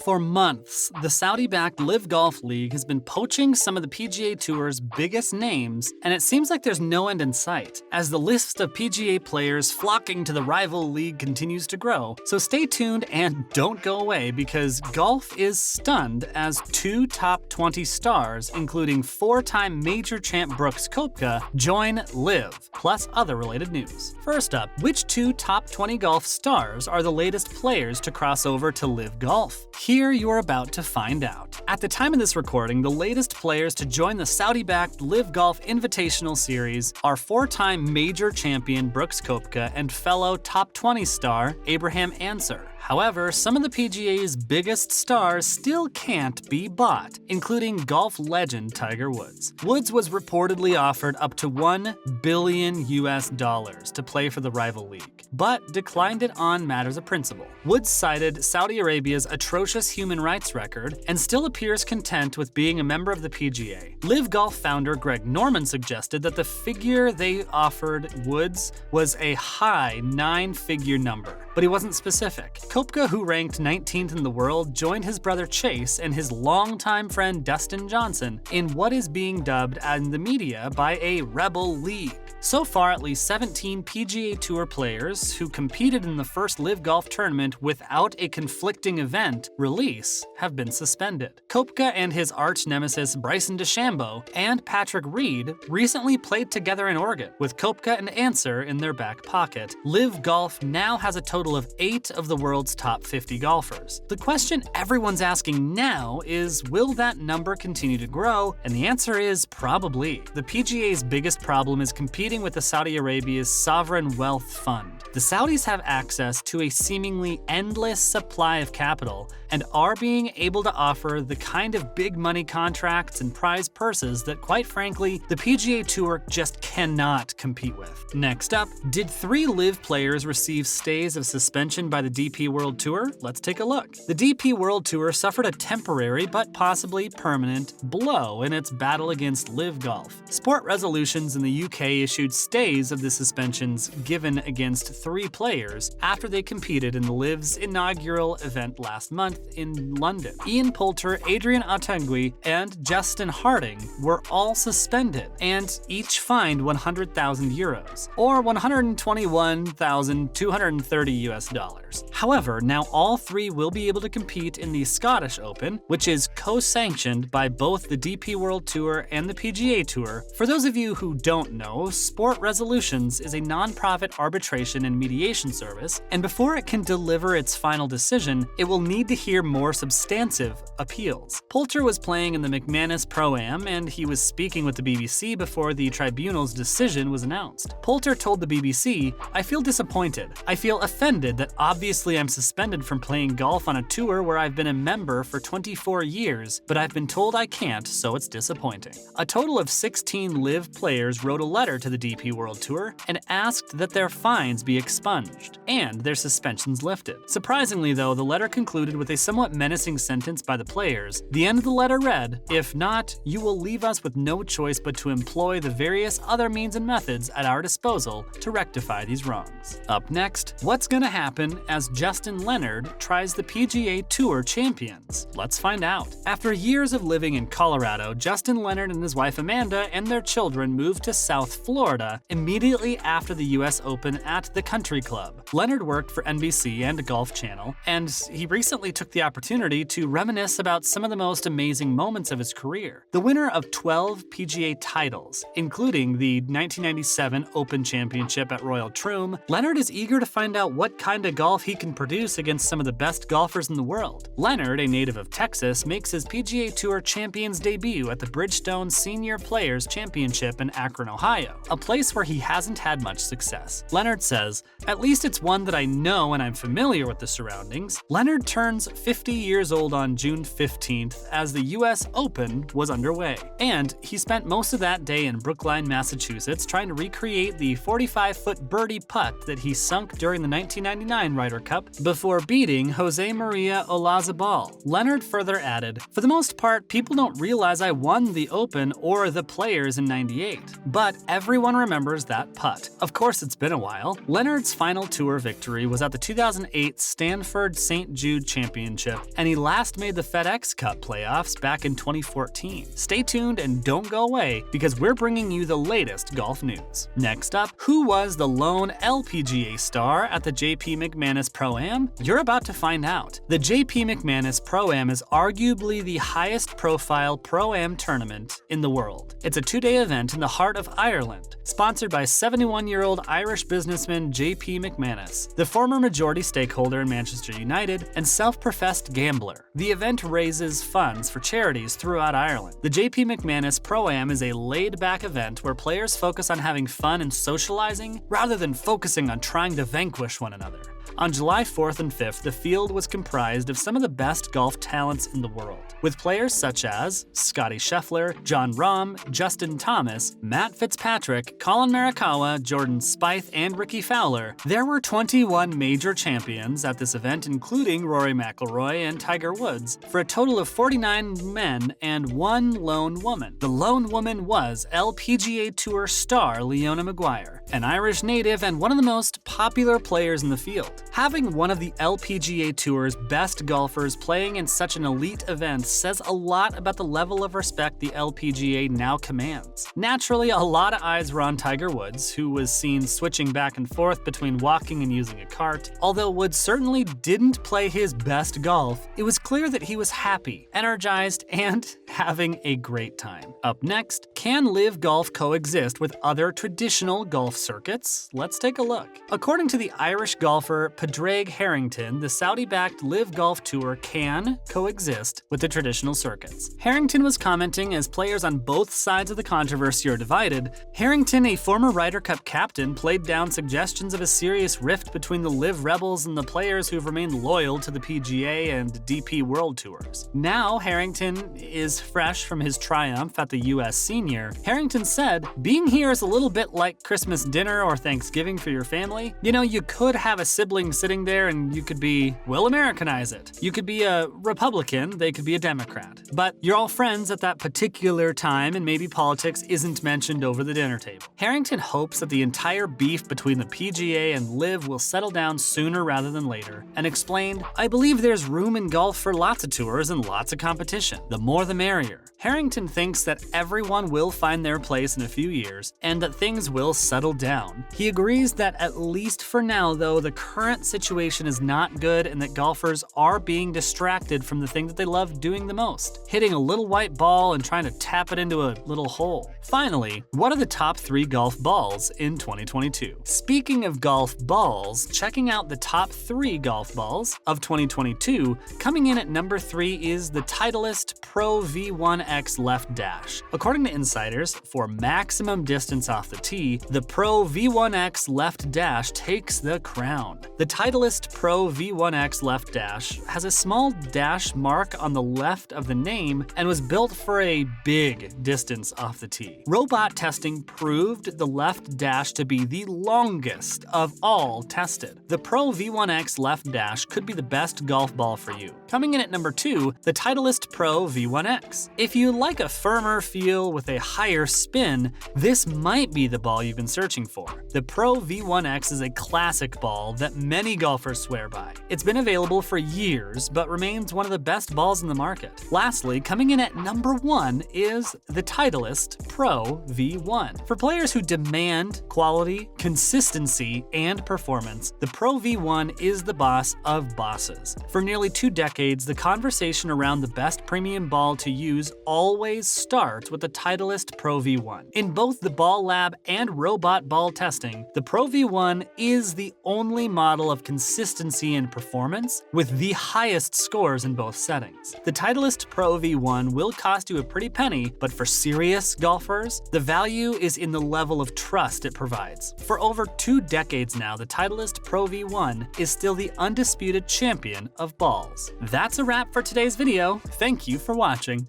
For months, the Saudi-backed LIV Golf League has been poaching some of the PGA Tour's biggest names, and it seems like there's no end in sight, as the list of PGA players flocking to the rival league continues to grow. So stay tuned and don't go away, because golf is stunned as two top 20 stars, including four-time major champ Brooks Koepka, join LIV, plus other related news. First up, which two top 20 golf stars are the latest players to cross over to LIV Golf? Here you're about to find out. At the time of this recording, the latest players to join the Saudi-backed LIV Golf Invitational Series are four-time major champion Brooks Koepka and fellow top 20 star Abraham Ancer. However, some of the PGA's biggest stars still can't be bought, including golf legend Tiger Woods. Woods was reportedly offered up to $1 billion to play for the rival league, but declined it on matters of principle. Woods cited Saudi Arabia's atrocious human rights record and still appears content with being a member of the PGA. LIV Golf founder Greg Norman suggested that the figure they offered Woods was a high nine-figure number, but he wasn't specific. Koepka, who ranked 19th in the world, joined his brother Chase and his longtime friend Dustin Johnson in what is being dubbed in the media by a rebel league. So far, at least 17 PGA Tour players who competed in the first LIV Golf tournament without a conflicting event release have been suspended. Koepka and his arch-nemesis Bryson DeChambeau and Patrick Reed recently played together in Oregon, with Koepka and Ancer in their back pocket. LIV Golf now has a total of 8 of the world's top 50 golfers. The question everyone's asking now is, will that number continue to grow? And the answer is probably. The PGA's biggest problem is competing with the Saudi Arabia's sovereign wealth fund. The Saudis have access to a seemingly endless supply of capital and are being able to offer the kind of big money contracts and prize purses that, quite frankly, the PGA Tour just cannot compete with. Next up, did 3 LIV players receive stays of suspension by the DP World Tour? Let's take a look. The DP World Tour suffered a temporary but possibly permanent blow in its battle against LIV Golf. Sport Resolutions in the UK issued stays of the suspensions given against 3 players after they competed in the LIV's inaugural event last month in London. Ian Poulter, Adrian Autengui, and Justin Harding were all suspended and each fined €100,000, or $121,230. However, now all 3 will be able to compete in the Scottish Open, which is co-sanctioned by both the DP World Tour and the PGA Tour. For those of you who don't know, Sport Resolutions is a non-profit arbitration and mediation service, and before it can deliver its final decision, it will need to hear more substantive appeals. Poulter was playing in the McManus Pro-Am, and he was speaking with the BBC before the tribunal's decision was announced. Poulter told the BBC, "I feel disappointed. I feel offended that obviously I'm suspended from playing golf on a tour where I've been a member for 24 years, but I've been told I can't, so it's disappointing." A total of 16 LIV players wrote a letter to the DP World Tour and asked that their fines be expunged and their suspensions lifted. Surprisingly though, the letter concluded with a somewhat menacing sentence by the players. The end of the letter read, "If not, you will leave us with no choice but to employ the various other means and methods at our disposal to rectify these wrongs." Up next, what's gonna happen as Justin Leonard tries the PGA Tour champions? Let's find out. After years of living in Colorado, Justin Leonard and his wife Amanda and their children moved to South Florida immediately after the US Open at the Country Club. Leonard worked for NBC and Golf Channel, and he recently took the opportunity to reminisce about some of the most amazing moments of his career. The winner of 12 PGA titles, including the 1997 Open Championship at Royal Troon, Leonard is eager to find out what kind of golf he can produce against some of the best golfers in the world. Leonard, a native of Texas, makes his PGA Tour champions debut at the Bridgestone Senior Players Championship in Akron, Ohio, a place where he hasn't had much success. Leonard says, "At least it's one that I know and I'm familiar with the surroundings." Leonard turns 50 years old on June 15th as the US Open was underway, and he spent most of that day in Brookline, Massachusetts trying to recreate the 45-foot birdie putt that he sunk during the 1999 Ryder Cup before beating Jose Maria Olazabal. Leonard further added, "For the most part, people don't realize I won the Open or the Players in '98, but everyone remembers that putt." Of course, it's been a while. Leonard's final tour victory was at the 2008 Stanford St. Jude Championship Championship, and he last made the FedEx Cup playoffs back in 2014. Stay tuned and don't go away, because we're bringing you the latest golf news. Next up, who was the lone LPGA star at the JP McManus Pro-Am? You're about to find out. The JP McManus Pro-Am is arguably the highest profile Pro-Am tournament in the world. It's a two-day event in the heart of Ireland, sponsored by 71-year-old Irish businessman JP McManus, the former majority stakeholder in Manchester United and self-professed gambler. The event raises funds for charities throughout Ireland. The JP McManus Pro-Am is a laid-back event where players focus on having fun and socializing rather than focusing on trying to vanquish one another. On July 4th and 5th, the field was comprised of some of the best golf talents in the world, with players such as Scottie Scheffler, Jon Rahm, Justin Thomas, Matt Fitzpatrick, Colin Morikawa, Jordan Spieth, and Ricky Fowler. There were 21 major champions at this event, including Rory McIlroy and Tiger Woods, for a total of 49 men and one lone woman. The lone woman was LPGA Tour star Leona Maguire, an Irish native and one of the most popular players in the field. Having one of the LPGA Tour's best golfers playing in such an elite event says a lot about the level of respect the LPGA now commands. Naturally, a lot of eyes were on Tiger Woods, who was seen switching back and forth between walking and using a cart. Although Woods certainly didn't play his best golf, it was clear that he was happy, energized, and having a great time. Up next, can LIV Golf coexist with other traditional golf circuits? Let's take a look. According to the Irish golfer Padraig Harrington, the Saudi-backed LIV Golf Tour can coexist with the traditional circuits. Harrington was commenting as players on both sides of the controversy are divided. Harrington, a former Ryder Cup captain, played down suggestions of a serious rift between the LIV rebels and the players who've remained loyal to the PGA and DP World Tours. Now, Harrington is fresh from his triumph at the US Senior. Harrington said, "Being here is a little bit like Christmas dinner or Thanksgiving for your family. You know, you could have a sibling sitting there and you could be, we'll Americanize it. You could be a Republican, they could be a Democrat. But you're all friends at that particular time and maybe politics isn't mentioned over the dinner table." Harrington hopes that the entire beef between the PGA and LIV will settle down sooner rather than later, and explained, "I believe there's room in golf for lots of tours and lots of competition. The more the merrier." Harrington thinks that everyone will find their place in a few years and that things will settle down. He agrees that at least for now, though, the current situation is not good and that golfers are being distracted from the thing that they love doing the most, hitting a little white ball and trying to tap it into a little hole. Finally, what are the top 3 golf balls in 2022? Speaking of golf balls, checking out the top 3 golf balls of 2022, coming in at number 3 is the Titleist Pro V1X Left Dash. According to insiders, for maximum distance off the tee, the Pro V1X Left Dash takes the crown. The Titleist Pro V1X Left Dash has a small dash mark on the left of the name and was built for a big distance off the tee. Robot testing proved the left dash to be the longest of all tested. The Pro V1X Left Dash could be the best golf ball for you. Coming in at number 2, the Titleist Pro V1X. If you like a firmer feel with a higher spin, this might be the ball you've been searching for. The Pro V1X is a classic ball that many golfers swear by. It's been available for years, but remains one of the best balls in the market. Lastly, coming in at number 1 is the Titleist Pro V1. For players who demand quality, consistency, and performance, the Pro V1 is the boss of bosses. For nearly 2 decades, the conversation around the best premium ball to use always starts with the Titleist Pro V1. In both the Ball Lab and robot ball testing, the Pro V1 is the only model of consistency and performance with the highest scores in both settings. The Titleist Pro V1 will cost you a pretty penny, but for serious golfers, the value is in the level of trust it provides. For over 2 decades now, the Titleist Pro V1 is still the undisputed champion of balls. That's a wrap for today's video. Thank you for watching.